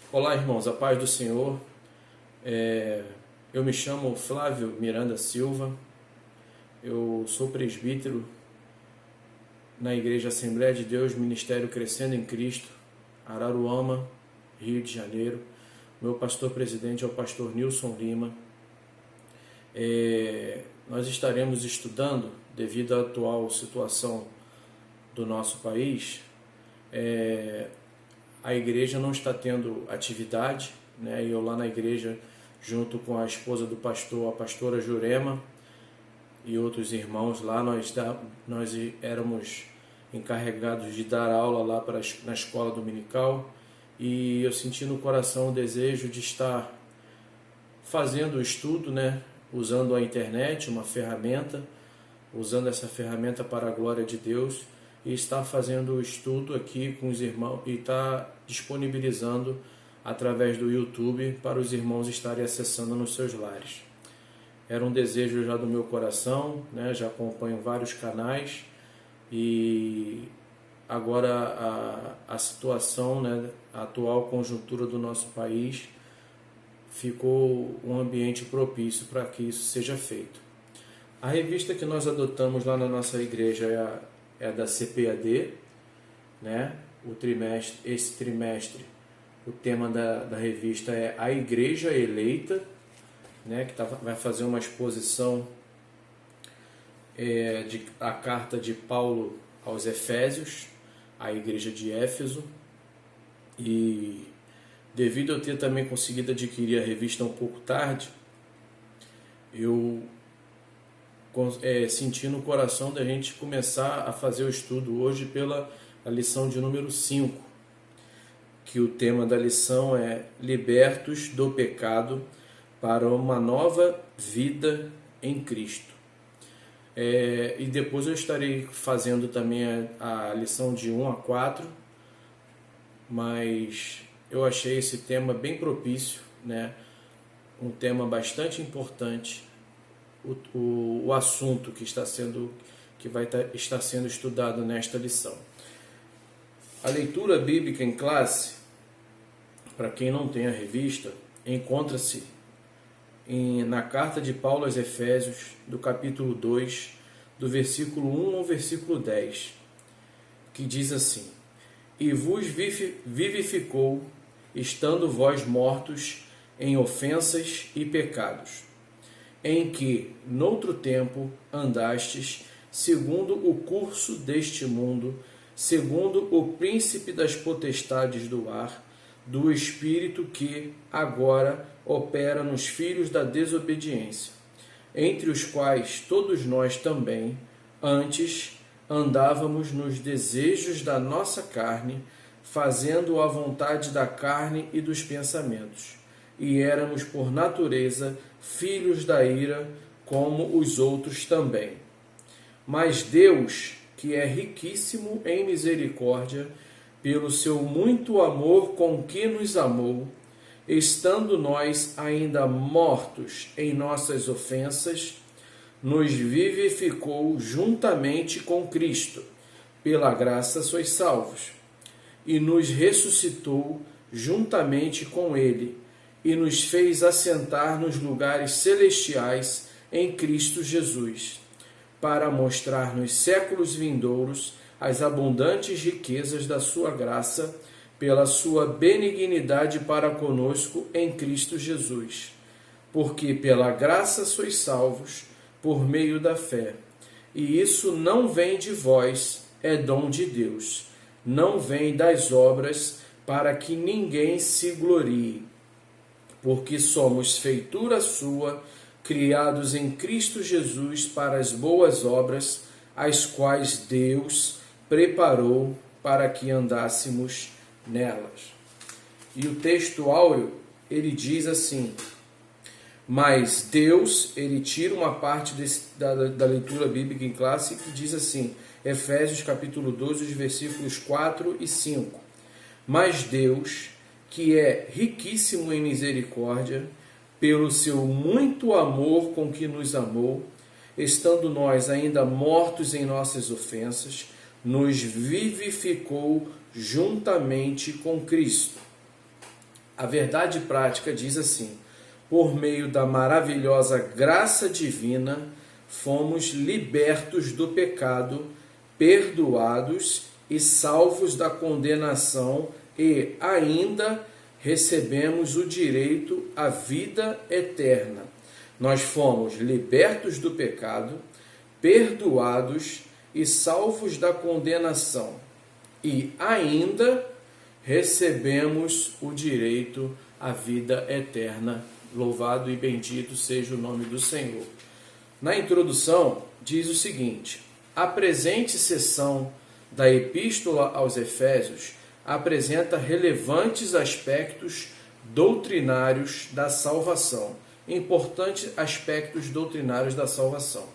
Olá, irmãos, a paz do Senhor. Eu me chamo Flávio Miranda Silva, eu sou presbítero na Igreja Assembleia de Deus, Ministério Crescendo em Cristo, Araruama, Rio de Janeiro. Meu pastor presidente é o pastor Nilson Lima. Nós estaremos estudando, devido à atual situação do nosso país, a igreja não está tendo atividade, né? E eu lá na igreja, junto com a esposa do pastor, a pastora Jurema, e outros irmãos lá, nós éramos encarregados de dar aula lá na escola dominical, e eu senti no coração o desejo de estar fazendo o estudo, né? Usando a internet, uma ferramenta, usando essa ferramenta para a glória de Deus, e está fazendo o estudo aqui com os irmãos e está disponibilizando através do YouTube para os irmãos estarem acessando nos seus lares. Era um desejo já do meu coração, né? Já acompanho vários canais e agora a situação, né? A atual conjuntura do nosso país ficou um ambiente propício para que isso seja feito. A revista que nós adotamos lá na nossa igreja é da CPAD, né? Esse trimestre, o tema da revista é A Igreja Eleita, né? Que vai fazer uma exposição a carta de Paulo aos Efésios, a igreja de Éfeso. E devido a eu ter também conseguido adquirir a revista um pouco tarde, eu senti no coração da gente começar a fazer o estudo hoje pela a lição de número 5, que o tema da lição é Libertos do Pecado para uma Nova Vida em Cristo. E depois eu estarei fazendo também a lição de 1 a 4, mas eu achei esse tema bem propício, né? Um tema bastante importante, o assunto que está sendo estudado nesta lição. A leitura bíblica em classe, para quem não tem a revista, encontra-se na carta de Paulo aos Efésios, do capítulo 2, do versículo 1 ao versículo 10, que diz assim: E vos vivificou, estando vós mortos em ofensas e pecados, em que, noutro tempo, andastes, segundo o curso deste mundo, segundo o príncipe das potestades do ar, do espírito que agora opera nos filhos da desobediência, entre os quais todos nós também, antes, andávamos nos desejos da nossa carne, fazendo a vontade da carne e dos pensamentos, e éramos por natureza filhos da ira, como os outros também. Mas Deus, que é riquíssimo em misericórdia, pelo seu muito amor com que nos amou, estando nós ainda mortos em nossas ofensas, nos vivificou juntamente com Cristo. Pela graça sois salvos. E nos ressuscitou juntamente com Ele, e nos fez assentar nos lugares celestiais em Cristo Jesus, para mostrar nos séculos vindouros as abundantes riquezas da sua graça, pela sua benignidade para conosco em Cristo Jesus. Porque pela graça sois salvos, por meio da fé. E isso não vem de vós, é dom de Deus. Não vem das obras, para que ninguém se glorie. Porque somos feitura sua, criados em Cristo Jesus para as boas obras, as quais Deus preparou para que andássemos nelas. E o texto áureo, ele diz assim: mas Deus, ele tira uma parte da leitura bíblica em classe que diz assim, Efésios capítulo 2, os versículos 4 e 5. Mas Deus, que é riquíssimo em misericórdia, pelo seu muito amor com que nos amou, estando nós ainda mortos em nossas ofensas, nos vivificou juntamente com Cristo. A verdade prática diz assim: por meio da maravilhosa graça divina, fomos libertos do pecado, perdoados e salvos da condenação e ainda recebemos o direito à vida eterna. Nós fomos libertos do pecado, perdoados e salvos da condenação e ainda recebemos o direito à vida eterna. Louvado e bendito seja o nome do Senhor. Na introdução, diz o seguinte: a presente seção da Epístola aos Efésios apresenta relevantes aspectos doutrinários da salvação. Importantes aspectos doutrinários da salvação.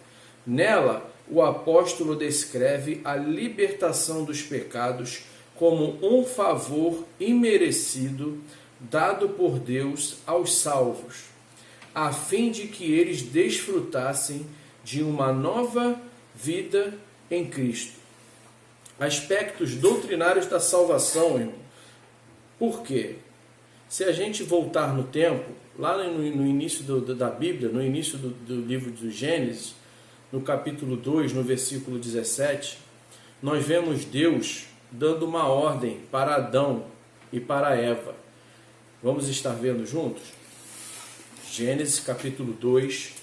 Nela, o apóstolo descreve a libertação dos pecados como um favor imerecido dado por Deus aos salvos, a fim de que eles desfrutassem de uma nova vida em Cristo. Aspectos doutrinários da salvação, irmão. Por quê? Se a gente voltar no tempo, lá no início da Bíblia, no início do livro do Gênesis, no capítulo 2, no versículo 17, nós vemos Deus dando uma ordem para Adão e para Eva. Vamos estar vendo juntos? Gênesis capítulo 2,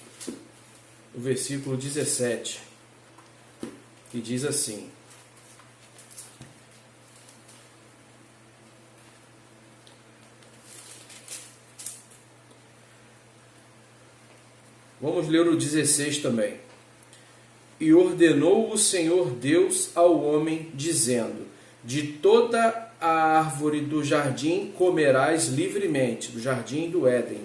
o versículo 17, que diz assim: vamos ler o 16 também. E ordenou o Senhor Deus ao homem, dizendo: de toda a árvore do jardim comerás livremente, do jardim do Éden,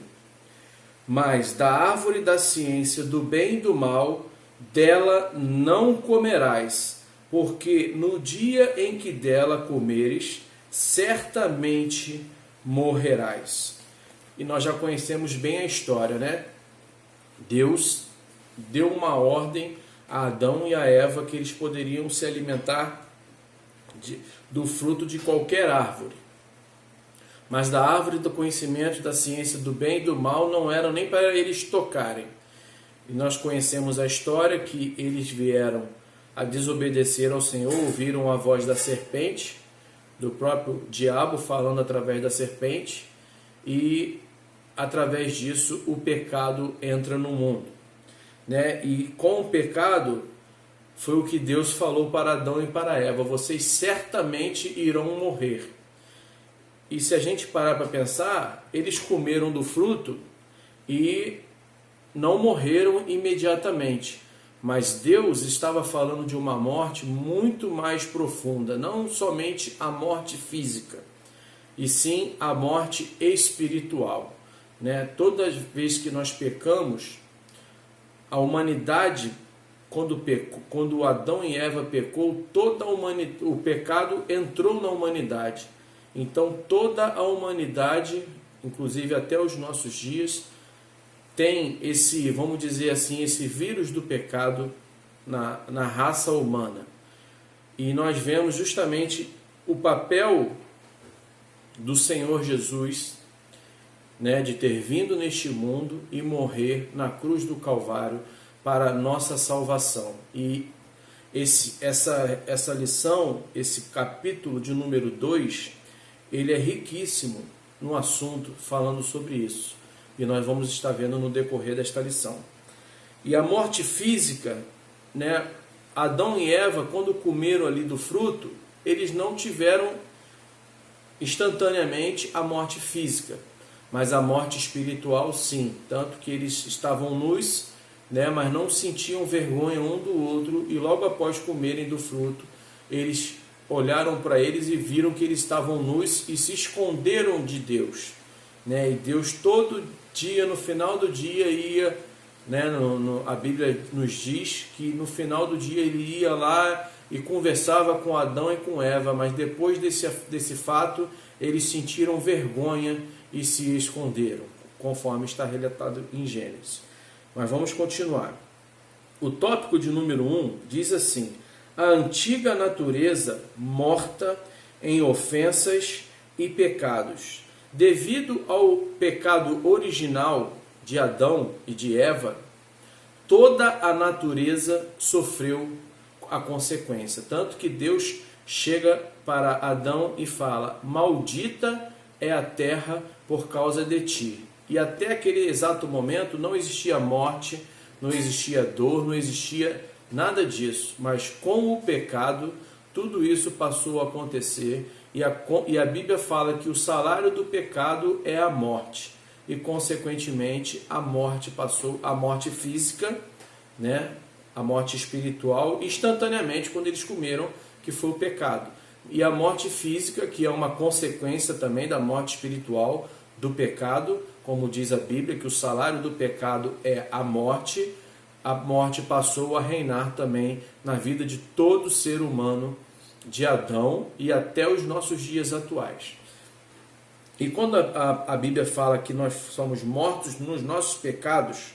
mas da árvore da ciência do bem e do mal, dela não comerás, porque no dia em que dela comeres, certamente morrerás. E nós já conhecemos bem a história, né? Deus deu uma ordem a Adão e a Eva que eles poderiam se alimentar do fruto de qualquer árvore. Mas da árvore do conhecimento, da ciência do bem e do mal, não eram nem para eles tocarem. E nós conhecemos a história que eles vieram a desobedecer ao Senhor, ouviram a voz da serpente, do próprio diabo falando através da serpente, e através disso o pecado entra no mundo, né? E com o pecado foi o que Deus falou para Adão e para Eva: vocês certamente irão morrer. E se a gente parar para pensar, eles comeram do fruto e não morreram imediatamente, mas Deus estava falando de uma morte muito mais profunda, não somente a morte física, e sim a morte espiritual, né? Toda vez que nós pecamos, a humanidade, quando Adão e Eva pecou, o pecado entrou na humanidade. Então toda a humanidade, inclusive até os nossos dias, tem esse, vamos dizer assim, esse vírus do pecado na raça humana. E nós vemos justamente o papel do Senhor Jesus, né, de ter vindo neste mundo e morrer na cruz do Calvário para a nossa salvação. E essa lição, esse capítulo de número 2, ele é riquíssimo no assunto falando sobre isso. E nós vamos estar vendo no decorrer desta lição. E a morte física, né? Adão e Eva, quando comeram ali do fruto, eles não tiveram instantaneamente a morte física, mas a morte espiritual sim. Tanto que eles estavam nus, né? Mas não sentiam vergonha um do outro, e logo após comerem do fruto, eles olharam para eles e viram que eles estavam nus e se esconderam de Deus, né? E Deus todo dia, no final do dia, ia, né? A Bíblia nos diz que no final do dia ele ia lá e conversava com Adão e com Eva, mas depois desse fato eles sentiram vergonha e se esconderam, conforme está relatado em Gênesis. Mas vamos continuar. O tópico de número 1 diz assim: a antiga natureza morta em ofensas e pecados devido ao pecado original de Adão e de Eva, toda a natureza sofreu a consequência. Tanto que Deus chega para Adão e fala: maldita é a terra por causa de ti. E até aquele exato momento não existia morte, não existia dor, não existia nada disso. Mas com o pecado, tudo isso passou a acontecer. E a Bíblia fala que o salário do pecado é a morte. E consequentemente a morte passou, a morte física, né? A morte espiritual, instantaneamente quando eles comeram, que foi o pecado. E a morte física, que é uma consequência também da morte espiritual, do pecado, como diz a Bíblia, que o salário do pecado é a morte passou a reinar também na vida de todo ser humano, de Adão e até os nossos dias atuais. E quando a Bíblia fala que nós somos mortos nos nossos pecados,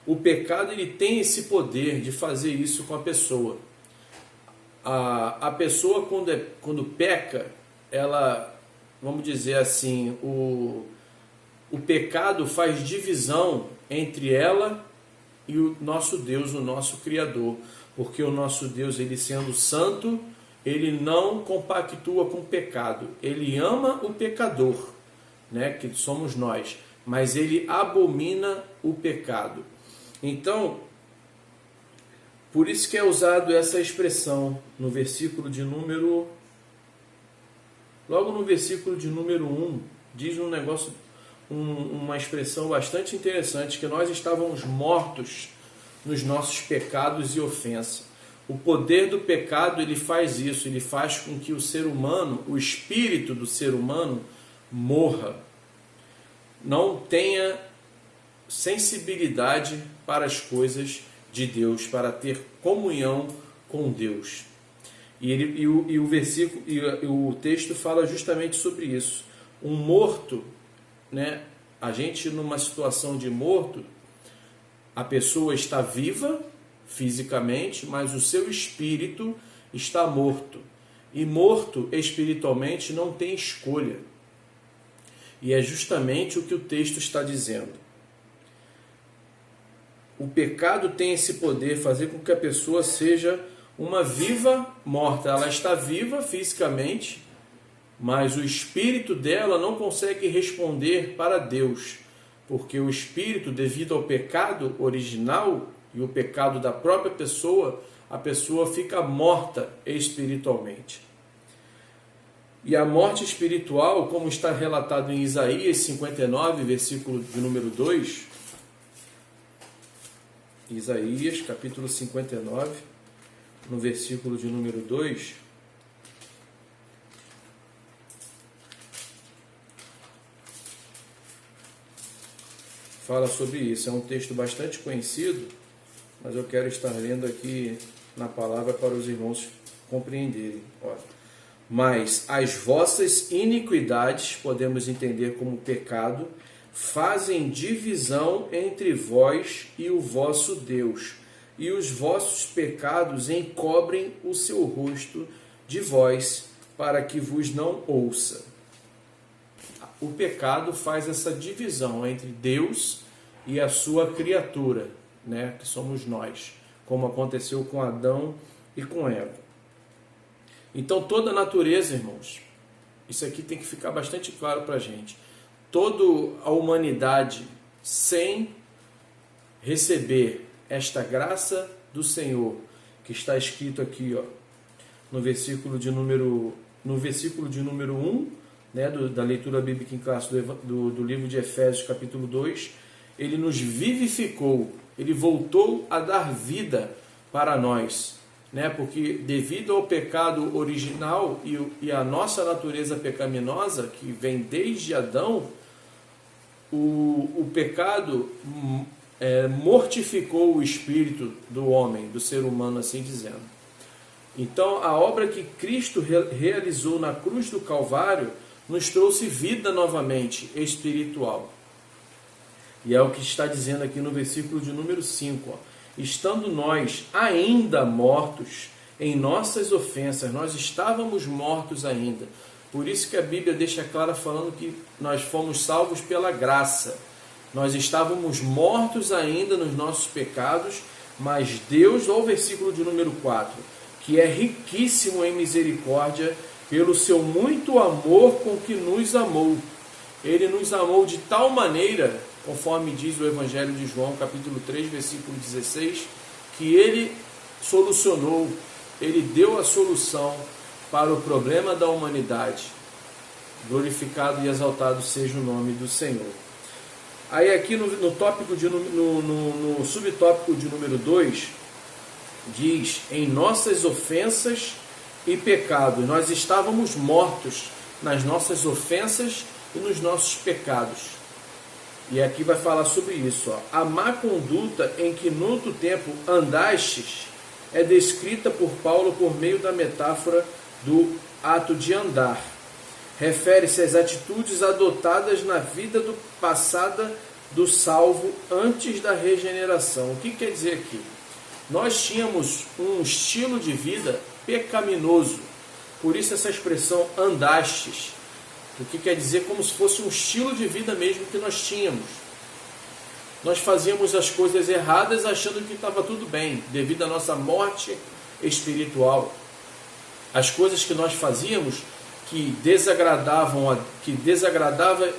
o pecado ele tem esse poder de fazer isso com a pessoa. A pessoa quando peca, ela, vamos dizer assim, o pecado faz divisão entre ela e o nosso Deus, o nosso Criador. Porque o nosso Deus, ele sendo santo, ele não compactua com o pecado. Ele ama o pecador, né, que somos nós, mas ele abomina o pecado. Então, por isso que é usado essa expressão no versículo de número... Logo no versículo de número 1, diz um negócio, uma expressão bastante interessante, que nós estávamos mortos nos nossos pecados e ofensas. O poder do pecado, ele faz isso, ele faz com que o ser humano, o espírito do ser humano, morra. Não tenha sensibilidade para as coisas de Deus, para ter comunhão com Deus. E o texto fala justamente sobre isso. Um morto, né? A gente numa situação de morto, a pessoa está viva fisicamente, mas o seu espírito está morto. E morto espiritualmente não tem escolha. E é justamente o que o texto está dizendo. O pecado tem esse poder, fazer com que a pessoa seja uma viva morta. Ela está viva fisicamente, mas o espírito dela não consegue responder para Deus, porque o espírito, devido ao pecado original e o pecado da própria pessoa, a pessoa fica morta espiritualmente. E a morte espiritual, como está relatado em Isaías 59, versículo de número 2, Isaías, capítulo 59, no versículo de número 2, fala sobre isso. É um texto bastante conhecido, mas eu quero estar lendo aqui na palavra para os irmãos compreenderem. Olha. Mas as vossas iniquidades, podemos entender como pecado, fazem divisão entre vós e o vosso Deus, e os vossos pecados encobrem o seu rosto de vós, para que vos não ouça. O pecado faz essa divisão entre Deus e a sua criatura, né, que somos nós, como aconteceu com Adão e com Eva. Então toda a natureza, irmãos, isso aqui tem que ficar bastante claro para a gente. Toda a humanidade, sem receber esta graça do Senhor, que está escrito aqui, ó, no versículo de número 1, né, da leitura bíblica em classe do livro de Efésios, capítulo 2, ele nos vivificou, ele voltou a dar vida para nós, né, porque devido ao pecado original e a nossa natureza pecaminosa, que vem desde Adão, o pecado mortificou o espírito do homem, do ser humano, assim dizendo. Então, a obra que Cristo realizou na cruz do Calvário nos trouxe vida novamente espiritual. E é o que está dizendo aqui no versículo de número 5. Ó. Estando nós ainda mortos em nossas ofensas, nós estávamos mortos ainda, Por isso que a Bíblia deixa clara falando que nós fomos salvos pela graça. Nós estávamos mortos ainda nos nossos pecados, mas Deus, olha o versículo de número 4, que é riquíssimo em misericórdia, pelo seu muito amor com que nos amou. Ele nos amou de tal maneira, conforme diz o Evangelho de João, capítulo 3, versículo 16, que ele solucionou, ele deu a solução para o problema da humanidade. Glorificado e exaltado seja o nome do Senhor. Aí aqui no subtópico de número 2, diz, em nossas ofensas e pecados. Nós estávamos mortos nas nossas ofensas e nos nossos pecados. E aqui vai falar sobre isso. A má conduta em que no outro tempo andastes é descrita por Paulo por meio da metáfora do ato de andar. Refere-se às atitudes adotadas na vida passada do salvo antes da regeneração. O que quer dizer aqui? Nós tínhamos um estilo de vida pecaminoso. Por isso essa expressão andastes. O que quer dizer como se fosse um estilo de vida mesmo que nós tínhamos. Nós fazíamos as coisas erradas achando que estava tudo bem, devido à nossa morte espiritual. As coisas que nós fazíamos que desagradava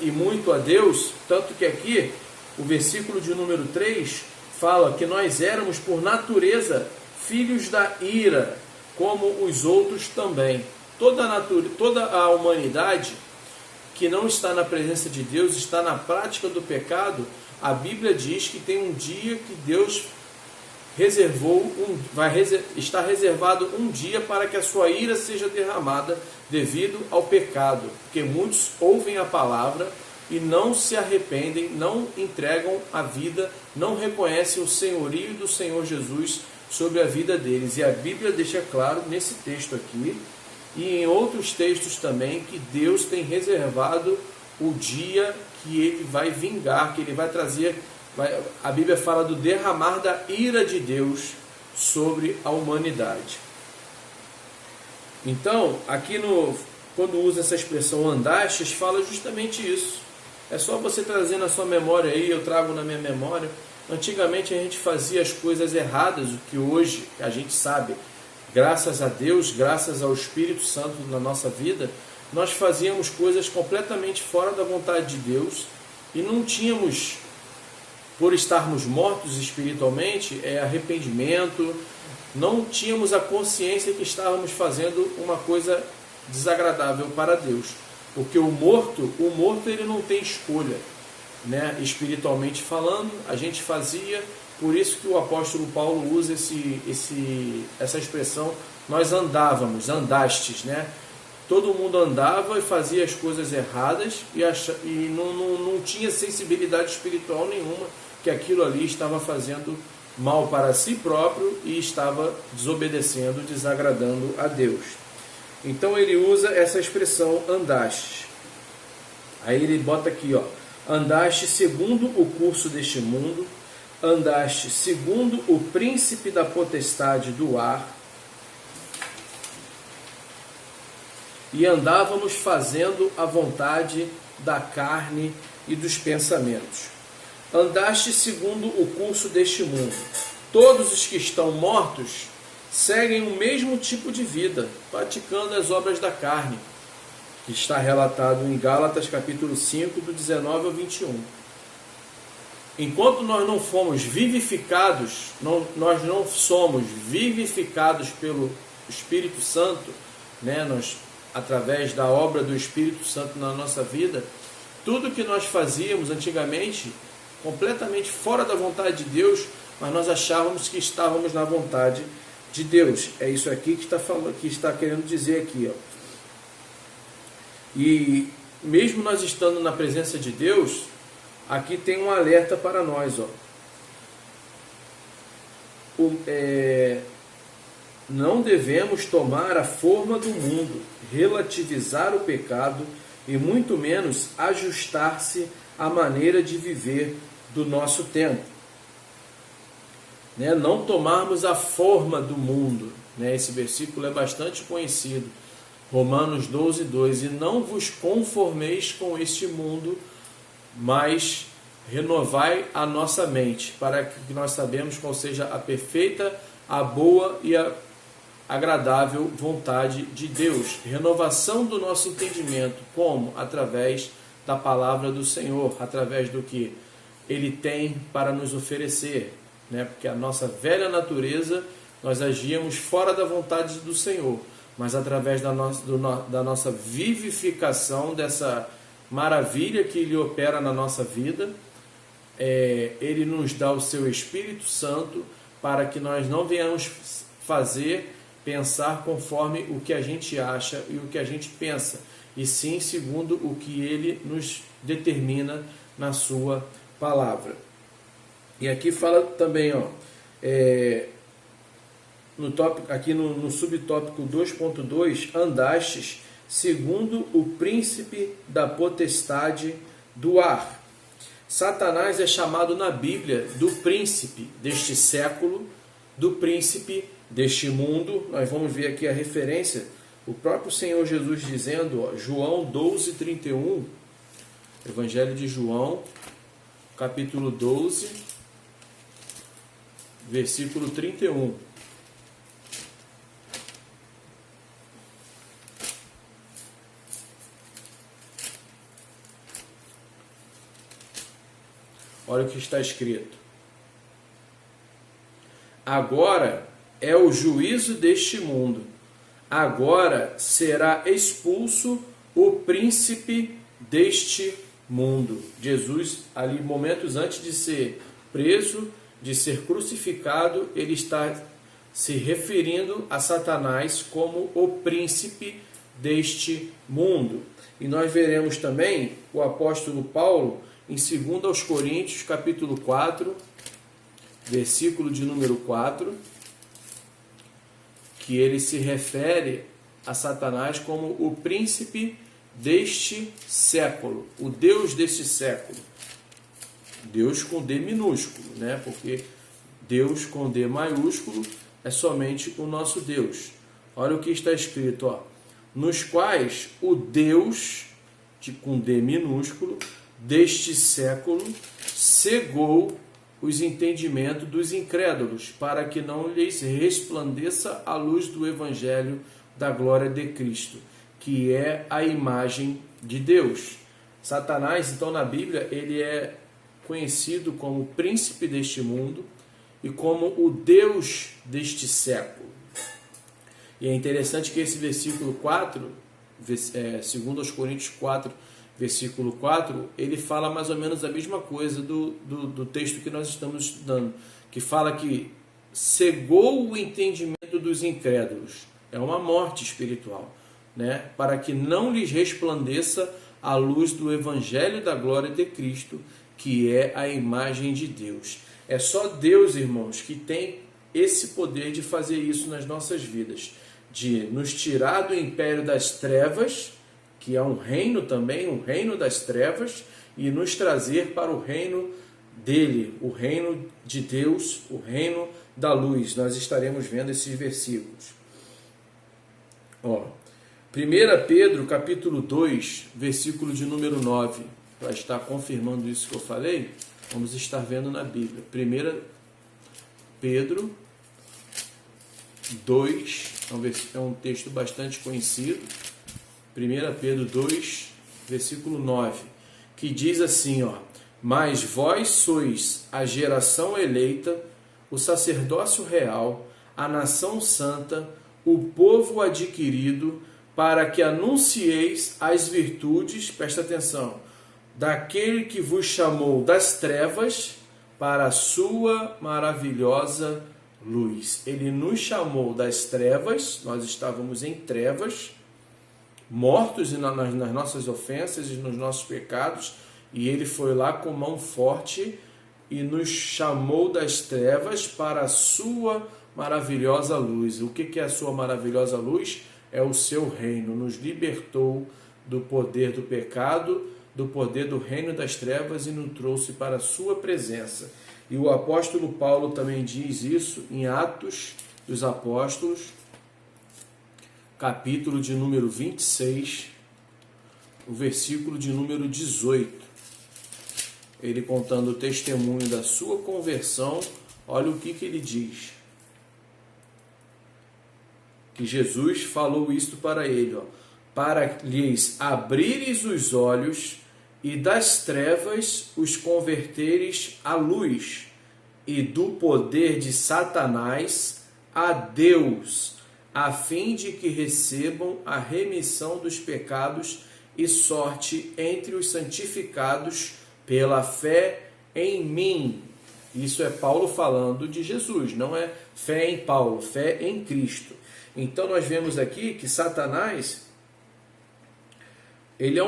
e muito a Deus, tanto que aqui o versículo de número 3 fala que nós éramos por natureza filhos da ira, como os outros também. Toda a humanidade que não está na presença de Deus, está na prática do pecado. A Bíblia diz que tem um dia que Deus reservou, está reservado um dia para que a sua ira seja derramada devido ao pecado, porque muitos ouvem a palavra e não se arrependem, não entregam a vida, não reconhecem o senhorio do Senhor Jesus sobre a vida deles. E a Bíblia deixa claro nesse texto aqui e em outros textos também que Deus tem reservado o dia que Ele vai vingar, que Ele vai trazer. A Bíblia fala do derramar da ira de Deus sobre a humanidade. Então, aqui quando usa essa expressão andastes, fala justamente isso. É só você trazer na sua memória aí, eu trago na minha memória. Antigamente a gente fazia as coisas erradas, o que hoje a gente sabe, graças a Deus, graças ao Espírito Santo na nossa vida, nós fazíamos coisas completamente fora da vontade de Deus e não tínhamos, por estarmos mortos espiritualmente, arrependimento, não tínhamos a consciência que estávamos fazendo uma coisa desagradável para Deus. Porque o morto ele não tem escolha, né? Espiritualmente falando, a gente fazia, por isso que o apóstolo Paulo usa essa expressão, nós andávamos, andastes, né? Todo mundo andava e fazia as coisas erradas e não tinha sensibilidade espiritual nenhuma, que aquilo ali estava fazendo mal para si próprio e estava desobedecendo, desagradando a Deus. Então ele usa essa expressão andaste. Aí ele bota aqui, andaste segundo o curso deste mundo, andaste segundo o príncipe da potestade do ar, e andávamos fazendo a vontade da carne e dos pensamentos. Andaste segundo o curso deste mundo. Todos os que estão mortos seguem o mesmo tipo de vida, praticando as obras da carne, que está relatado em Gálatas capítulo 5, do 19 ao 21. Enquanto nós não fomos vivificados, nós não somos vivificados pelo Espírito Santo, né? Nós, através da obra do Espírito Santo na nossa vida, tudo que nós fazíamos antigamente, completamente fora da vontade de Deus, mas nós achávamos que estávamos na vontade de Deus. É isso aqui que está querendo dizer aqui, E mesmo nós estando na presença de Deus, aqui tem um alerta para nós, não devemos tomar a forma do mundo, relativizar o pecado e muito menos ajustar-se à maneira de viver do nosso tempo. Né? Não tomarmos a forma do mundo. Né? Esse versículo é bastante conhecido. Romanos 12, 2. E não vos conformeis com este mundo, mas renovai a nossa mente, para que nós sabemos qual seja a perfeita, a boa e a agradável vontade de Deus. Renovação do nosso entendimento, como? Através da palavra do Senhor, através do que Ele tem para nos oferecer, né? Porque a nossa velha natureza, nós agíamos fora da vontade do Senhor, mas através da nossa vivificação, dessa maravilha que Ele opera na nossa vida, Ele nos dá o seu Espírito Santo para que nós não venhamos pensar conforme o que a gente acha e o que a gente pensa, e sim segundo o que Ele nos determina na sua palavra. E aqui fala também, aqui no subtópico 2.2, andastes segundo o príncipe da potestade do ar. Satanás é chamado na Bíblia do príncipe deste século, do príncipe deste mundo. Nós vamos ver aqui a referência, o próprio Senhor Jesus dizendo, João 12, 31, Evangelho de João, capítulo 12, versículo 31. Olha o que está escrito. Agora é o juízo deste mundo. Agora será expulso o príncipe deste mundo. Jesus, ali momentos antes de ser preso, de ser crucificado, ele está se referindo a Satanás como o príncipe deste mundo. E nós veremos também o apóstolo Paulo em 2 Coríntios, capítulo 4, versículo de número 4, que ele se refere a Satanás como o príncipe deste século, o Deus deste século. Deus com D minúsculo, né? Porque Deus com D maiúsculo é somente o nosso Deus. Olha o que está escrito, nos quais o Deus, com D minúsculo, deste século, cegou os entendimentos dos incrédulos, para que não lhes resplandeça a luz do Evangelho da glória de Cristo, que é a imagem de Deus. Satanás, então, na Bíblia, ele é conhecido como príncipe deste mundo e como o Deus deste século. E é interessante que esse versículo 4, 2 Coríntios 4, versículo 4, ele fala mais ou menos a mesma coisa do texto que nós estamos estudando, que fala que cegou o entendimento dos incrédulos. É uma morte espiritual, né? Para que não lhes resplandeça a luz do Evangelho da glória de Cristo, que é a imagem de Deus. É só Deus, irmãos, que tem esse poder de fazer isso nas nossas vidas, de nos tirar do império das trevas, que é um reino também, um reino das trevas, e nos trazer para o reino dele, o reino de Deus, o reino da luz. Nós estaremos vendo esses versículos. 1 Pedro, capítulo 2, versículo de número 9, para estar confirmando isso que eu falei, vamos estar vendo na Bíblia. 1 Pedro 2, é um texto bastante conhecido, 1 Pedro 2, versículo 9, que diz assim, mas vós sois a geração eleita, o sacerdócio real, a nação santa, o povo adquirido, para que anuncieis as virtudes, presta atenção, daquele que vos chamou das trevas para a sua maravilhosa luz. Ele nos chamou das trevas, nós estávamos em trevas, mortos nas nossas ofensas e nos nossos pecados, e ele foi lá com mão forte e nos chamou das trevas para a sua maravilhosa luz. O que é a sua maravilhosa luz? É o seu reino. Nos libertou do poder do pecado, do poder do reino das trevas e nos trouxe para a sua presença. E o apóstolo Paulo também diz isso em Atos dos Apóstolos, capítulo de número 26, o versículo de número 18. Ele contando o testemunho da sua conversão, olha o que ele diz. Que Jesus falou isto para ele, ó, para lhes abrires os olhos e das trevas os converteres à luz, e do poder de Satanás a Deus, a fim de que recebam a remissão dos pecados e sorte entre os santificados pela fé em mim. Isso é Paulo falando de Jesus, não é fé em Paulo, fé em Cristo. Então nós vemos aqui que Satanás, ele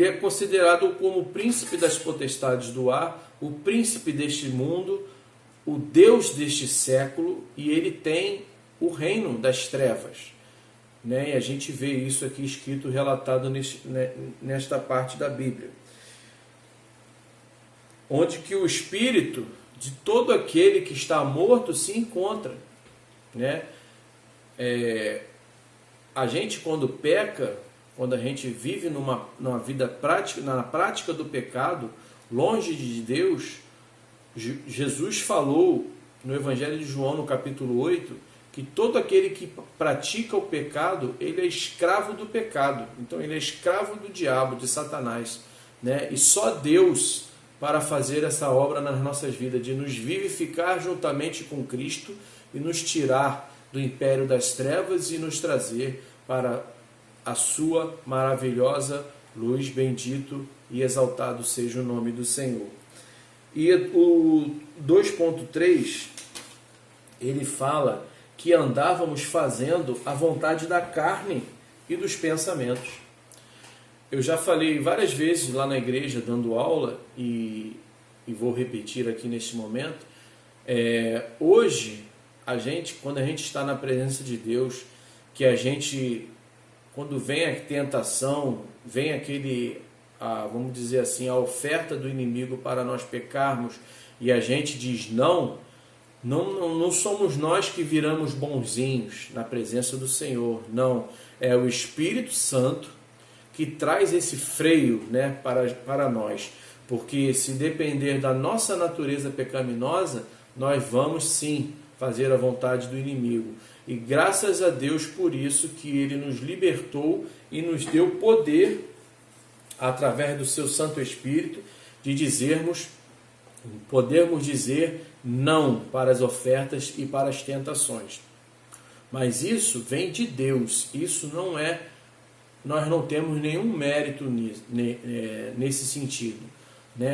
é considerado como o príncipe das potestades do ar, o príncipe deste mundo, o Deus deste século, e ele tem o reino das trevas. E a gente vê isso aqui escrito, relatado nesta parte da Bíblia. Onde que o espírito de todo aquele que está morto se encontra. A gente, quando peca, quando a gente vive numa vida prática, na prática do pecado, longe de Deus, Jesus falou no Evangelho de João, no capítulo 8, que todo aquele que pratica o pecado, ele é escravo do pecado. Então ele é escravo do diabo, de Satanás. E só Deus, para fazer essa obra nas nossas vidas, de nos vivificar juntamente com Cristo e nos tirar do império das trevas e nos trazer para a sua maravilhosa luz. Bendito e exaltado seja o nome do Senhor. E o 2.3, ele fala que andávamos fazendo a vontade da carne e dos pensamentos. Eu já falei várias vezes lá na igreja, dando aula, e vou repetir aqui neste momento. Hoje, quando a gente está na presença de Deus, que a gente, quando vem a tentação, vem vamos dizer assim, a oferta do inimigo para nós pecarmos, e a gente diz não somos nós que viramos bonzinhos na presença do Senhor, não, é o Espírito Santo que traz esse freio para nós, porque se depender da nossa natureza pecaminosa, nós vamos sim fazer a vontade do inimigo, e graças a Deus por isso que Ele nos libertou e nos deu poder, através do seu Santo Espírito, de podermos dizer não para as ofertas e para as tentações. Mas isso vem de Deus, isso nós não temos nenhum mérito nesse sentido.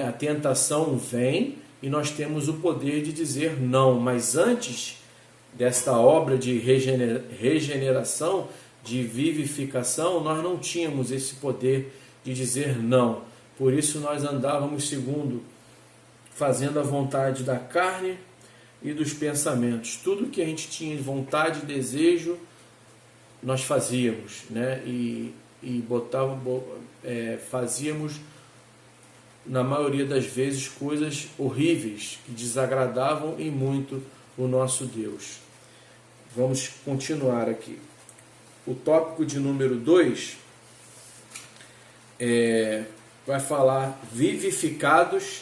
A tentação vem e nós temos o poder de dizer não, mas antes desta obra de regeneração, de vivificação, nós não tínhamos esse poder de dizer não. Por isso nós andávamos fazendo a vontade da carne e dos pensamentos. Tudo que a gente tinha de vontade e desejo, nós fazíamos, e fazíamos, na maioria das vezes, coisas horríveis, que desagradavam e muito o nosso Deus. Vamos continuar aqui. O tópico de número 2 vai falar vivificados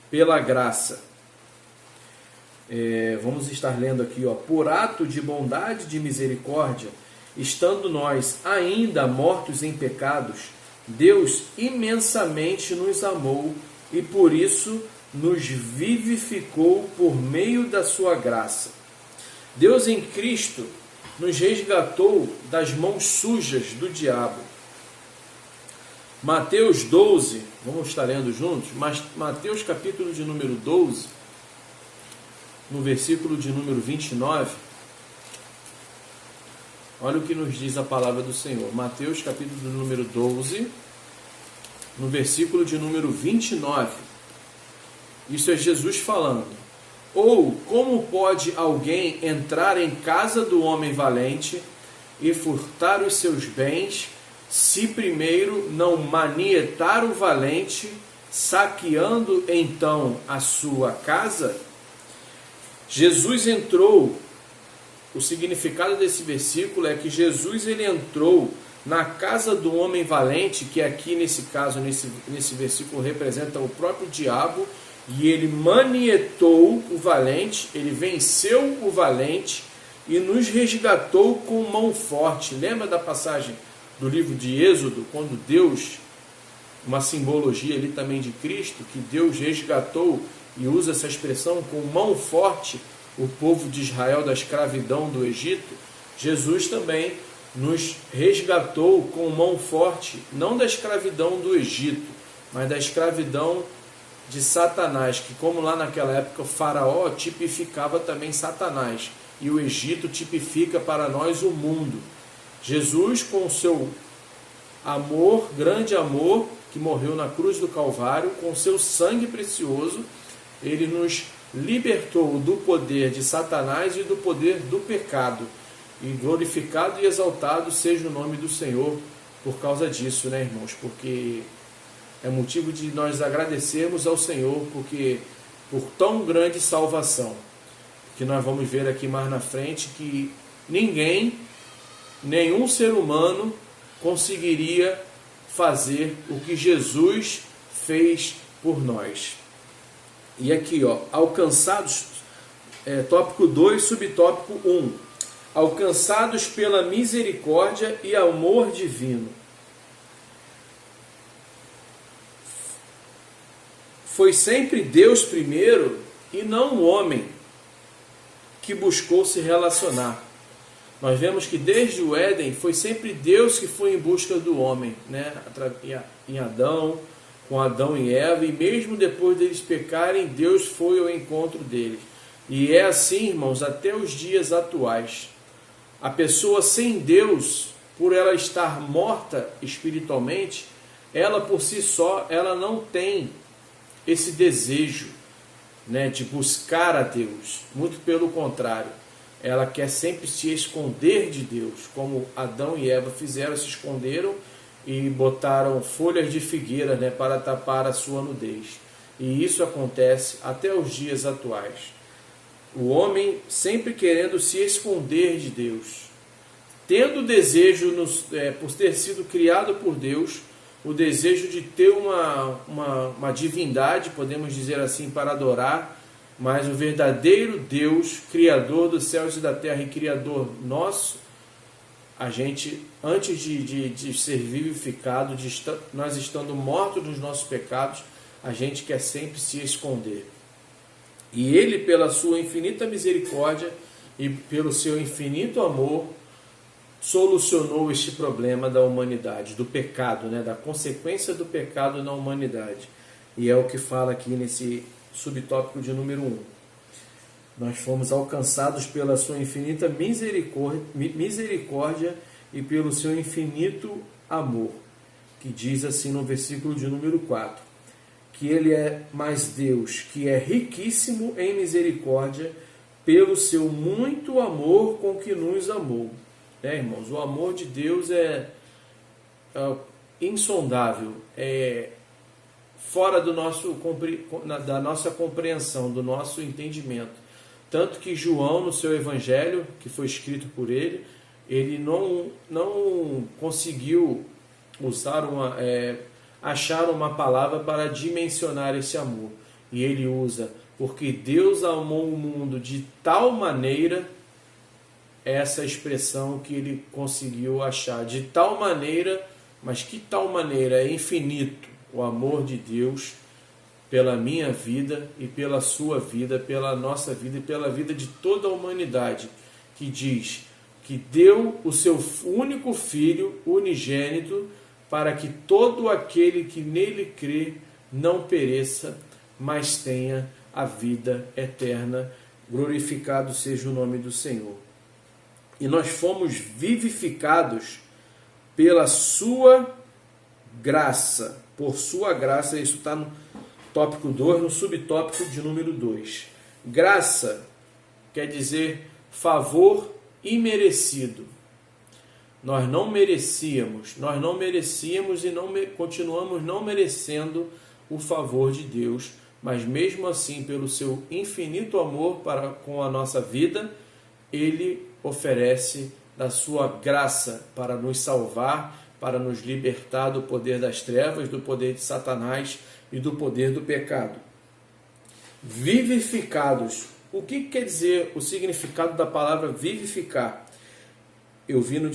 pela graça. Vamos estar lendo aqui, por ato de bondade e de misericórdia, estando nós ainda mortos em pecados, Deus imensamente nos amou e por isso nos vivificou por meio da sua graça. Deus em Cristo nos resgatou das mãos sujas do diabo. Mateus 12, vamos estar lendo juntos, mas Mateus capítulo de número 12, no versículo de número 29, olha o que nos diz a palavra do Senhor. Mateus capítulo de número 12, no versículo de número 29, isso é Jesus falando. Ou como pode alguém entrar em casa do homem valente e furtar os seus bens, se primeiro não manietar o valente, saqueando então a sua casa? Jesus entrou, o significado desse versículo é que Jesus ele entrou na casa do homem valente, que aqui nesse caso, nesse versículo representa o próprio diabo, e ele manietou o valente, ele venceu o valente e nos resgatou com mão forte. Lembra da passagem do livro de Êxodo, quando Deus, uma simbologia ali também de Cristo, que Deus resgatou, e usa essa expressão, com mão forte, o povo de Israel da escravidão do Egito? Jesus também nos resgatou com mão forte, não da escravidão do Egito, mas da escravidão de Satanás, que como lá naquela época o faraó tipificava também Satanás, e o Egito tipifica para nós o mundo. Jesus, com o seu amor, grande amor, que morreu na cruz do Calvário, com seu sangue precioso, ele nos libertou do poder de Satanás e do poder do pecado. E glorificado e exaltado seja o nome do Senhor por causa disso, né, irmãos? Porque é motivo de nós agradecermos ao Senhor porque por tão grande salvação, que nós vamos ver aqui mais na frente, que nenhum ser humano conseguiria fazer o que Jesus fez por nós. E aqui, alcançados, tópico 2, subtópico 1, alcançados pela misericórdia e amor divino. Foi sempre Deus primeiro e não o homem que buscou se relacionar. Nós vemos que desde o Éden foi sempre Deus que foi em busca do homem, né? Em Adão, com Adão e Eva, e mesmo depois deles pecarem, Deus foi ao encontro deles. E é assim, irmãos, até os dias atuais. A pessoa sem Deus, por ela estar morta espiritualmente, ela por si só, ela não tem esse desejo, né, de buscar a Deus. Muito pelo contrário, ela quer sempre se esconder de Deus, como Adão e Eva fizeram, se esconderam e botaram folhas de figueira, né, para tapar a sua nudez. E isso acontece até os dias atuais. O homem sempre querendo se esconder de Deus, tendo o desejo, por ter sido criado por Deus, o desejo de ter uma divindade, podemos dizer assim, para adorar, mas o verdadeiro Deus, Criador dos céus e da terra e Criador nosso, a gente, antes de ser vivificado, nós estando mortos dos nossos pecados, a gente quer sempre se esconder. E Ele, pela sua infinita misericórdia e pelo seu infinito amor, solucionou este problema da humanidade, do pecado, né? Da consequência do pecado na humanidade. E é o que fala aqui nesse subtópico de número 1. Nós fomos alcançados pela sua infinita misericórdia e pelo seu infinito amor, que diz assim no versículo de número 4, que Ele é mais Deus, que é riquíssimo em misericórdia, pelo seu muito amor com que nos amou. Irmãos, o amor de Deus é insondável, é fora da nossa compreensão, do nosso entendimento. Tanto que João, no seu evangelho, que foi escrito por ele não conseguiu achar uma palavra para dimensionar esse amor. E ele usa, porque Deus amou o mundo de tal maneira, essa expressão que ele conseguiu achar, de tal maneira, mas que tal maneira? É infinito o amor de Deus pela minha vida e pela sua vida, pela nossa vida e pela vida de toda a humanidade, que diz que deu o seu único Filho unigênito para que todo aquele que nele crê não pereça, mas tenha a vida eterna. Glorificado seja o nome do Senhor. E nós fomos vivificados pela sua graça. Por sua graça, isso está no tópico 2, no subtópico de número 2. Graça quer dizer favor imerecido. Nós não merecíamos e continuamos não merecendo o favor de Deus, mas mesmo assim, pelo seu infinito amor para com a nossa vida, Ele oferece da sua graça para nos salvar, para nos libertar do poder das trevas, do poder de Satanás e do poder do pecado. Vivificados. O que quer dizer o significado da palavra vivificar? Eu vi no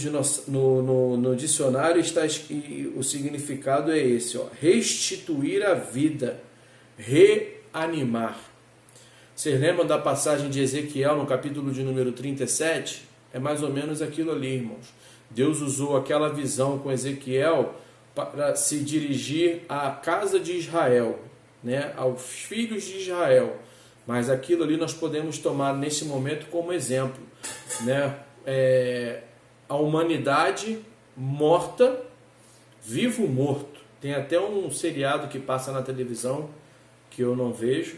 dicionário, e o significado é esse, ó, restituir a vida, reanimar. Vocês lembram da passagem de Ezequiel no capítulo de número 37? É mais ou menos aquilo ali, irmãos. Deus usou aquela visão com Ezequiel para se dirigir à casa de Israel, né, aos filhos de Israel. Mas aquilo ali nós podemos tomar nesse momento como exemplo, né? A humanidade morta, vivo morto. Tem até um seriado que passa na televisão, que eu não vejo,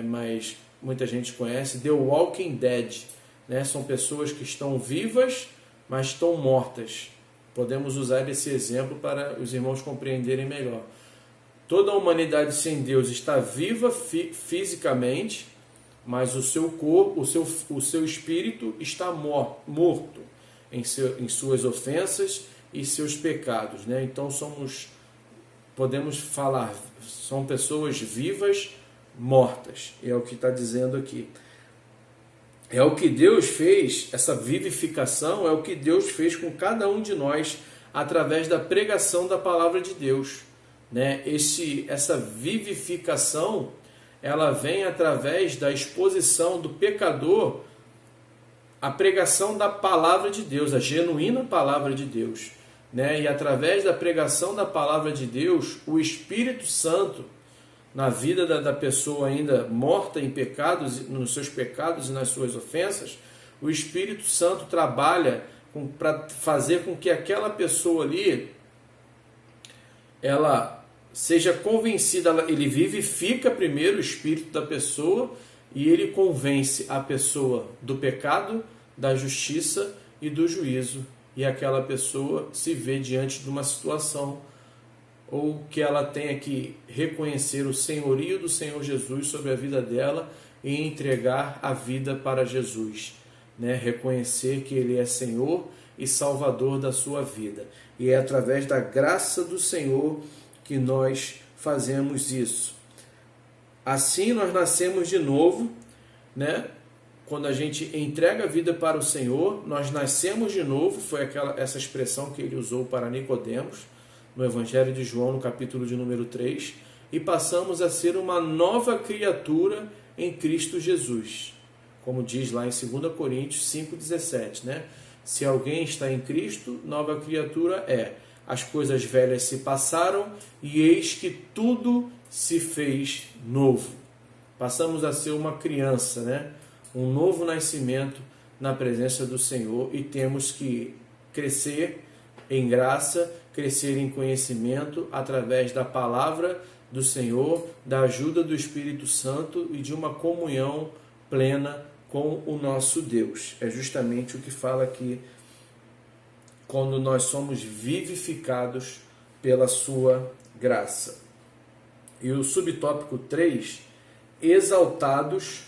mas muita gente conhece, The Walking Dead. Né? São pessoas que estão vivas, mas estão mortas. Podemos usar esse exemplo para os irmãos compreenderem melhor. Toda a humanidade sem Deus está viva fisicamente, mas o seu corpo, o seu espírito está morto em suas ofensas e seus pecados, né? Então podemos falar, são pessoas vivas, mortas, é o que está dizendo aqui. É o que Deus fez, essa vivificação é o que Deus fez com cada um de nós através da pregação da palavra de Deus, né? Essa vivificação, ela vem através da exposição do pecador à pregação da palavra de Deus, a genuína palavra de Deus, né? E através da pregação da palavra de Deus, o Espírito Santo, na vida da pessoa ainda morta em pecados, nos seus pecados e nas suas ofensas, o Espírito Santo trabalha para fazer com que aquela pessoa ali, ela seja convencida, ele vivifica primeiro o espírito da pessoa e ele convence a pessoa do pecado, da justiça e do juízo. E aquela pessoa se vê diante de uma situação ou que ela tenha que reconhecer o senhorio do Senhor Jesus sobre a vida dela e entregar a vida para Jesus, né? Reconhecer que Ele é Senhor e Salvador da sua vida. E é através da graça do Senhor que nós fazemos isso. Assim nós nascemos de novo, né? Quando a gente entrega a vida para o Senhor, nós nascemos de novo, foi essa expressão que ele usou para Nicodemos, no Evangelho de João, no capítulo de número 3, e passamos a ser uma nova criatura em Cristo Jesus, como diz lá em 2 Coríntios 5,17, né? Se alguém está em Cristo, nova criatura é. As coisas velhas se passaram e eis que tudo se fez novo. Passamos a ser uma criança, né? Um novo nascimento na presença do Senhor e temos que crescer em graça, crescer em conhecimento através da palavra do Senhor, da ajuda do Espírito Santo e de uma comunhão plena com o nosso Deus. É justamente o que fala aqui, quando nós somos vivificados pela sua graça. E o subtópico 3, exaltados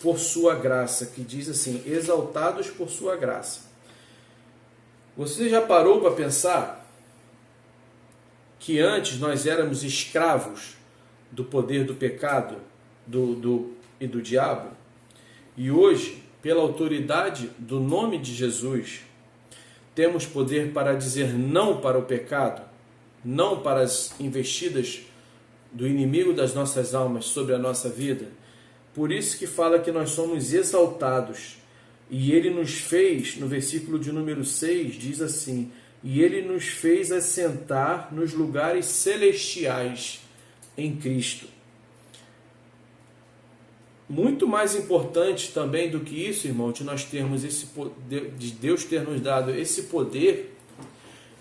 por sua graça, que diz assim, exaltados por sua graça. Você já parou para pensar que antes nós éramos escravos do poder do pecado e do diabo? E hoje, pela autoridade do nome de Jesus, temos poder para dizer não para o pecado, não para as investidas do inimigo das nossas almas sobre a nossa vida. Por isso que fala que nós somos exaltados. E ele nos fez, no versículo de número 6, diz assim, e ele nos fez assentar nos lugares celestiais em Cristo. Muito mais importante também do que isso, irmão, de nós termos esse poder, de Deus ter nos dado esse poder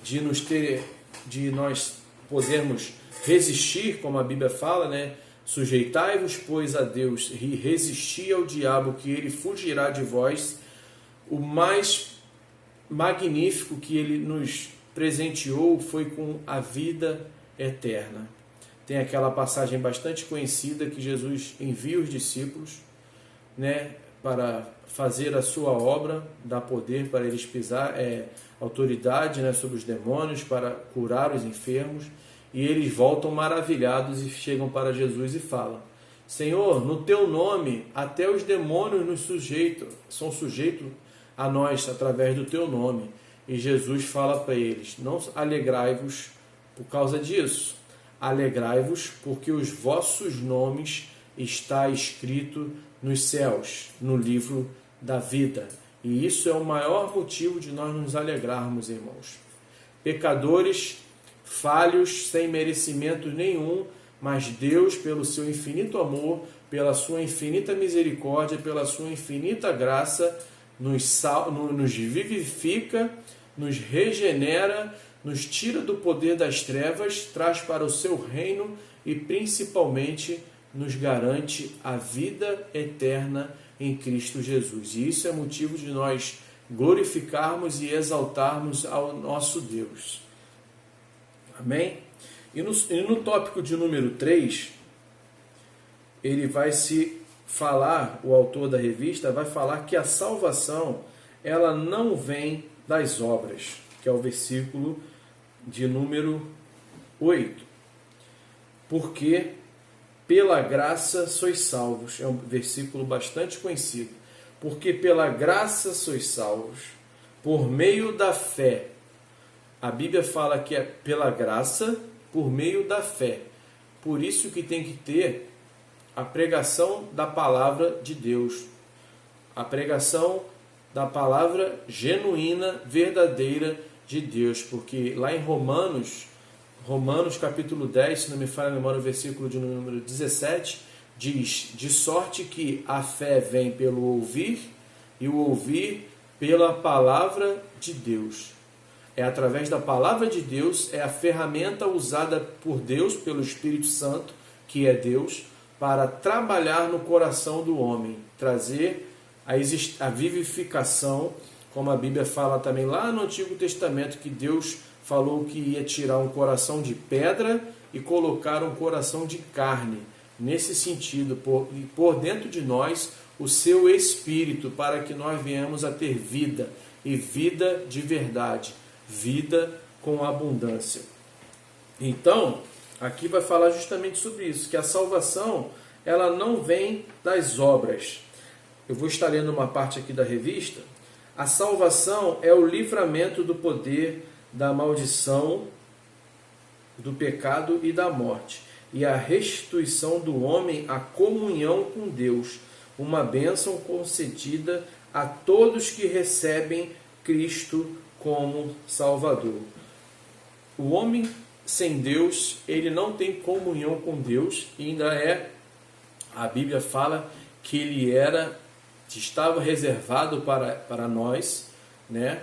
de nós podermos resistir, como a Bíblia fala, né? Sujeitai-vos, pois, a Deus e resisti ao diabo, que ele fugirá de vós. O mais magnífico que ele nos presenteou foi com a vida eterna. Tem aquela passagem bastante conhecida que Jesus envia os discípulos, né, para fazer a sua obra, dá poder para eles pisar, autoridade, né, sobre os demônios, para curar os enfermos, e eles voltam maravilhados e chegam para Jesus e falam: Senhor, no teu nome até os demônios são sujeitos a nós através do teu nome. E Jesus fala para eles: não alegrai-vos por causa disso, alegrai-vos porque os vossos nomes está escrito nos céus, no livro da vida. E isso é o maior motivo de nós nos alegrarmos, irmãos. Pecadores, falhos, sem merecimento nenhum, mas Deus, pelo seu infinito amor, pela sua infinita misericórdia, pela sua infinita graça, nos vivifica, nos regenera, nos tira do poder das trevas, traz para o seu reino e principalmente nos garante a vida eterna em Cristo Jesus. E isso é motivo de nós glorificarmos e exaltarmos ao nosso Deus. Amém? E no tópico de número 3, ele vai se falar, o autor da revista vai falar que a salvação, ela não vem das obras, que é o versículo de número 8. Porque pela graça sois salvos. É um versículo bastante conhecido. Porque pela graça sois salvos, por meio da fé. A Bíblia fala que é pela graça, por meio da fé. Por isso que tem que ter a pregação da palavra de Deus. A pregação da palavra genuína, verdadeira de Deus. Porque lá em Romanos capítulo 10, se não me falha a memória, o versículo de número 17, diz: de sorte que a fé vem pelo ouvir, e o ouvir pela palavra de Deus. É através da palavra de Deus, é a ferramenta usada por Deus, pelo Espírito Santo, que é Deus, para trabalhar no coração do homem, trazer a vivificação, como a Bíblia fala também lá no Antigo Testamento, que Deus falou que ia tirar um coração de pedra e colocar um coração de carne. Nesse sentido, por dentro de nós o seu Espírito, para que nós venhamos a ter vida, e vida de verdade, vida com abundância. Então, aqui vai falar justamente sobre isso, que a salvação, ela não vem das obras. Eu vou estar lendo uma parte aqui da revista. A salvação é o livramento do poder da maldição, do pecado e da morte, e a restituição do homem à comunhão com Deus, uma bênção concedida a todos que recebem Cristo como Salvador. O homem sem Deus, ele não tem comunhão com Deus, e ainda a Bíblia fala que ele estava reservado para nós, né?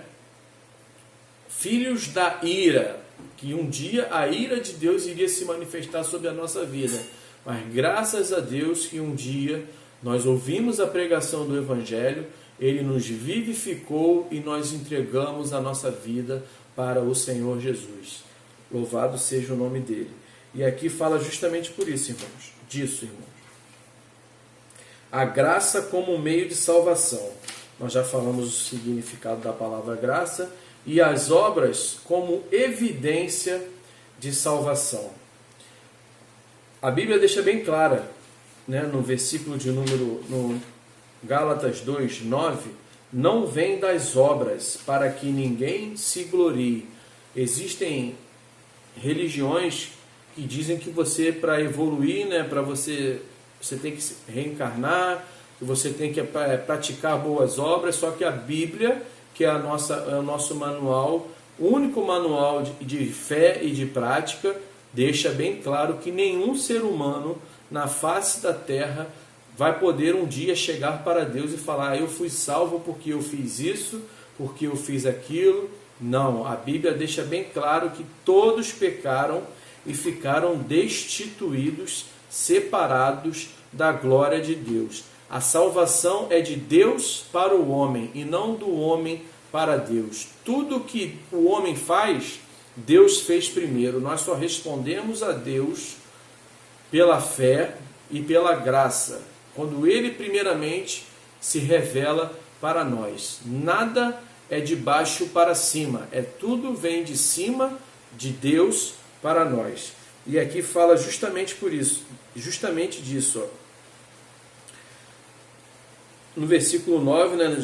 Filhos da ira, que um dia a ira de Deus iria se manifestar sobre a nossa vida. Mas graças a Deus que um dia nós ouvimos a pregação do Evangelho, Ele nos vivificou e nós entregamos a nossa vida para o Senhor Jesus. Louvado seja o nome dEle. E aqui fala justamente por isso, irmãos. Disso, irmãos. A graça como meio de salvação. Nós já falamos o significado da palavra graça. E as obras como evidência de salvação. A Bíblia deixa bem clara, né, no versículo de número, no Gálatas 2:9, não vem das obras para que ninguém se glorie. Existem religiões que dizem que você, para evoluir, né, para você tem que se reencarnar, que você tem que praticar boas obras, só que a Bíblia, que é o nosso manual, o único manual de fé e de prática, deixa bem claro que nenhum ser humano na face da terra vai poder um dia chegar para Deus e falar: eu fui salvo porque eu fiz isso, porque eu fiz aquilo. Não, a Bíblia deixa bem claro que todos pecaram e ficaram destituídos, separados da glória de Deus. A salvação é de Deus para o homem e não do homem para Deus. Tudo que o homem faz, Deus fez primeiro. Nós só respondemos a Deus pela fé e pela graça, quando Ele primeiramente se revela para nós. Nada é de baixo para cima, tudo vem de cima de Deus para nós. E aqui fala justamente por isso, justamente disso. Ó. No versículo 9, né,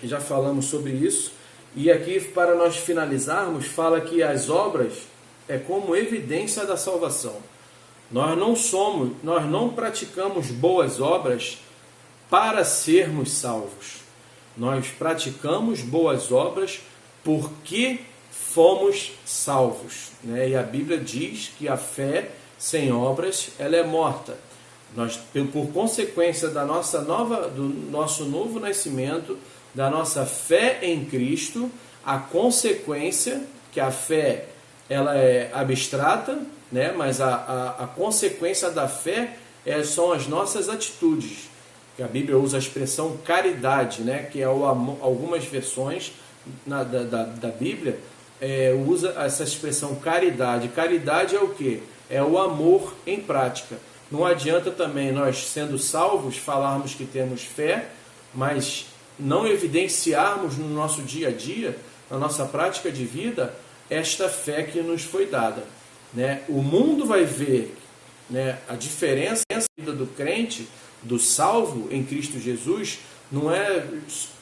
já falamos sobre isso. E aqui, para nós finalizarmos, fala que as obras é como evidência da salvação. Nós não praticamos boas obras para sermos salvos. Nós praticamos boas obras porque fomos salvos, né? E a Bíblia diz que a fé sem obras ela é morta. Nós, por consequência do nosso novo nascimento, da nossa fé em Cristo, a consequência, que a fé ela é abstrata, né? Mas a consequência da fé são as nossas atitudes. Que a Bíblia usa a expressão caridade, né? Que é algumas versões da Bíblia usa essa expressão caridade. Caridade é o quê? É o amor em prática. Não adianta também nós, sendo salvos, falarmos que temos fé, mas não evidenciarmos no nosso dia a dia, na nossa prática de vida, esta fé que nos foi dada. Né? O mundo vai ver, né, a diferença da vida do crente, do salvo em Cristo Jesus, não é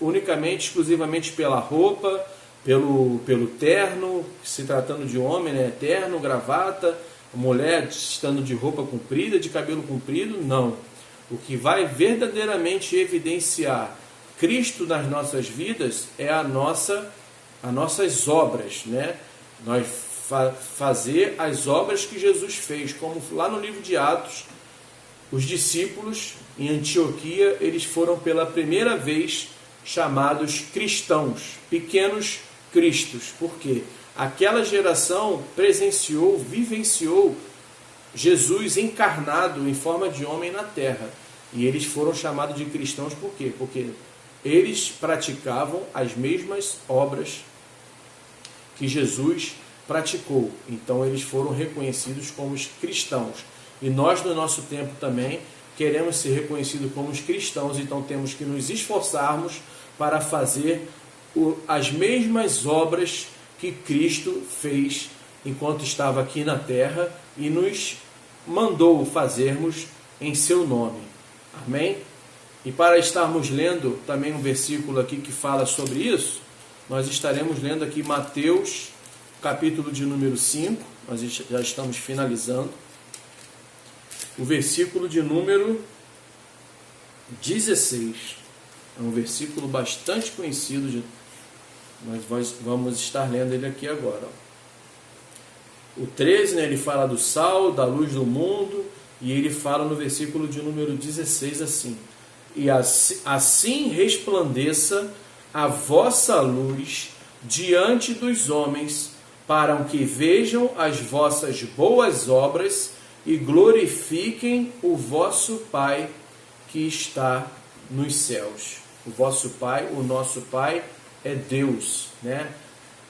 unicamente, exclusivamente pela roupa, pelo terno, se tratando de homem, né, terno, gravata, mulher estando de roupa comprida, de cabelo comprido, não. O que vai verdadeiramente evidenciar Cristo nas nossas vidas é as nossas obras, né? Nós fazer as obras que Jesus fez, como lá no livro de Atos, os discípulos em Antioquia, eles foram pela primeira vez chamados cristãos, pequenos cristos. Por quê? Aquela geração vivenciou Jesus encarnado em forma de homem na terra. E eles foram chamados de cristãos por quê? Porque eles praticavam as mesmas obras que Jesus praticou. Então eles foram reconhecidos como cristãos. E nós, no nosso tempo também, queremos ser reconhecidos como cristãos, então temos que nos esforçarmos para fazer as mesmas obras que Cristo fez enquanto estava aqui na terra e nos mandou fazermos em seu nome. Amém? E para estarmos lendo também um versículo aqui que fala sobre isso, nós estaremos lendo aqui Mateus, capítulo de número 5, nós já estamos finalizando, o versículo de número 16. É um versículo bastante conhecido, nós vamos estar lendo ele aqui agora. O 13, né, ele fala do sal, da luz do mundo, e ele fala no versículo de número 16 assim: e assim resplandeça a vossa luz diante dos homens, para que vejam as vossas boas obras e glorifiquem o vosso Pai que está nos céus. O vosso Pai, o nosso Pai é Deus, né?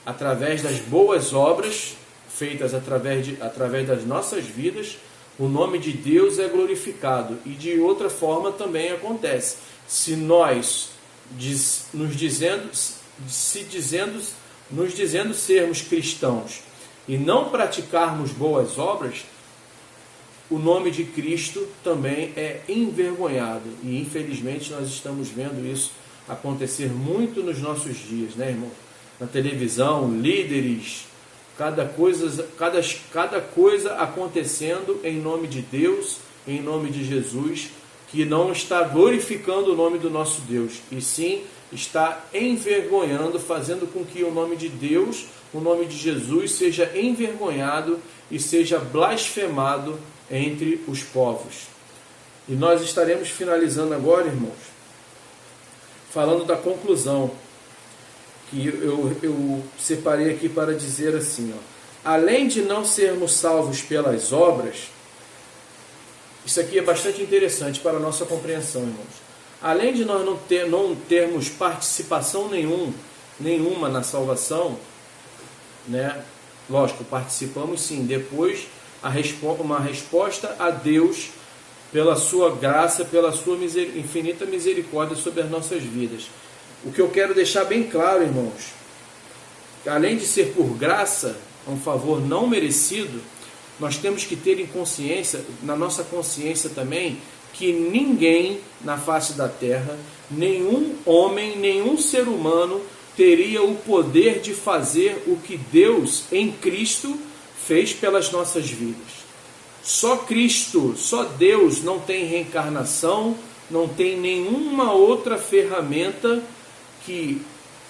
Através das boas obras feitas através das nossas vidas, o nome de Deus é glorificado. E de outra forma também acontece. Se nós nos dizendo sermos cristãos e não praticarmos boas obras, o nome de Cristo também é envergonhado. E infelizmente nós estamos vendo isso acontecer muito nos nossos dias, né, irmão? Na televisão, líderes, cada coisa acontecendo em nome de Deus, em nome de Jesus, que não está glorificando o nome do nosso Deus, e sim está envergonhando, fazendo com que o nome de Deus, o nome de Jesus, seja envergonhado e seja blasfemado entre os povos. E nós estaremos finalizando agora, irmãos, falando da conclusão, que eu separei aqui para dizer assim, ó: além de não sermos salvos pelas obras, isso aqui é bastante interessante para a nossa compreensão, irmãos. Além de nós não termos participação nenhuma na salvação, né? Lógico, participamos sim, depois uma resposta a Deus pela sua graça, pela sua infinita misericórdia sobre as nossas vidas. O que eu quero deixar bem claro, irmãos, além de ser por graça, um favor não merecido, nós temos que ter em consciência, na nossa consciência também, que ninguém na face da terra, nenhum homem, nenhum ser humano teria o poder de fazer o que Deus em Cristo fez pelas nossas vidas. Só Cristo, só Deus não tem reencarnação, não tem nenhuma outra ferramenta que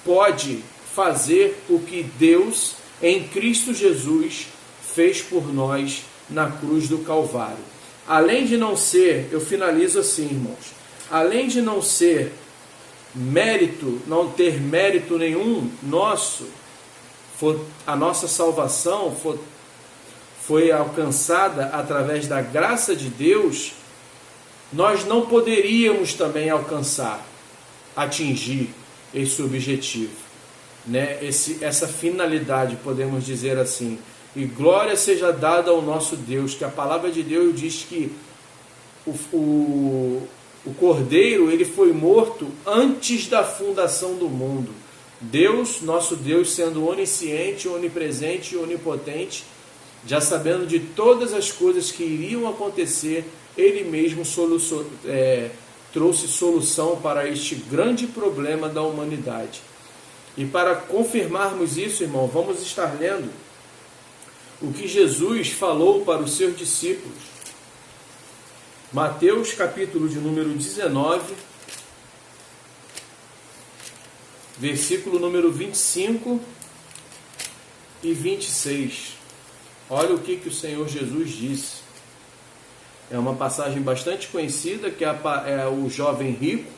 pode fazer o que Deus em Cristo Jesus fez por nós na cruz do Calvário. Além de não ser, eu finalizo assim, irmãos, além de não ser mérito, não ter mérito nenhum nosso, a nossa salvação foi alcançada através da graça de Deus, nós não poderíamos também atingir esse objetivo, né? Essa finalidade, podemos dizer assim. E glória seja dada ao nosso Deus, que a palavra de Deus diz que o Cordeiro, ele foi morto antes da fundação do mundo. Deus, nosso Deus, sendo onisciente, onipresente e onipotente, já sabendo de todas as coisas que iriam acontecer, ele mesmo trouxe solução para este grande problema da humanidade. E para confirmarmos isso, irmão, vamos estar lendo o que Jesus falou para os seus discípulos. Mateus, capítulo de número 19, versículo número 25 e 26. Olha o que o Senhor Jesus disse. É uma passagem bastante conhecida, que é o jovem rico,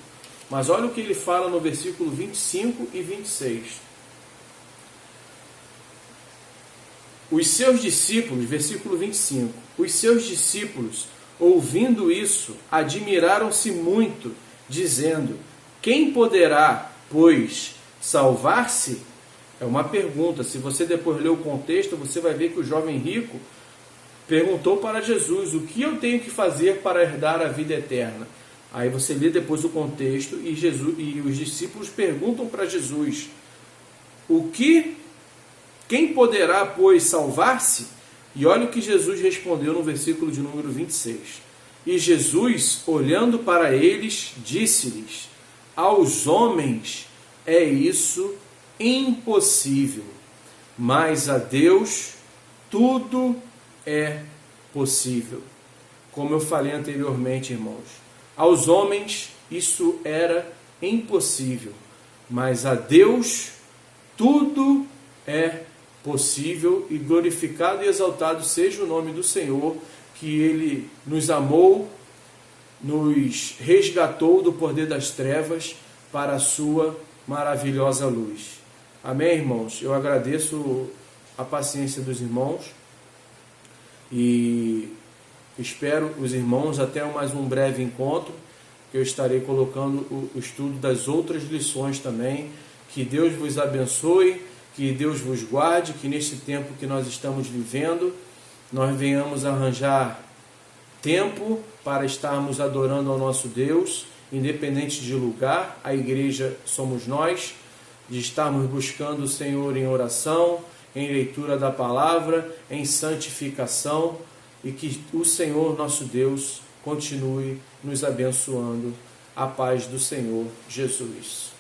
mas olha o que ele fala no versículo 25 e 26. Os seus discípulos, versículo 25, os seus discípulos, ouvindo isso, admiraram-se muito, dizendo: quem poderá, pois, salvar-se? É uma pergunta. Se você depois ler o contexto, você vai ver que o jovem rico perguntou para Jesus: o que eu tenho que fazer para herdar a vida eterna? Aí você lê depois o contexto e os discípulos perguntam para Jesus: quem poderá, pois, salvar-se? E olha o que Jesus respondeu no versículo de número 26. E Jesus, olhando para eles, disse-lhes: aos homens é isso impossível, mas a Deus tudo é possível. Como eu falei anteriormente, irmãos, aos homens isso era impossível, mas a Deus tudo é possível, e glorificado e exaltado seja o nome do Senhor, que Ele nos amou, nos resgatou do poder das trevas para a sua maravilhosa luz. Amém, irmãos? Eu agradeço a paciência dos irmãos e espero os irmãos até mais um breve encontro, que eu estarei colocando o estudo das outras lições também. Que Deus vos abençoe, que Deus vos guarde, que neste tempo que nós estamos vivendo, nós venhamos arranjar tempo para estarmos adorando ao nosso Deus, independente de lugar. A igreja somos nós, de estarmos buscando o Senhor em oração, em leitura da palavra, em santificação, e que o Senhor nosso Deus continue nos abençoando. A paz do Senhor Jesus.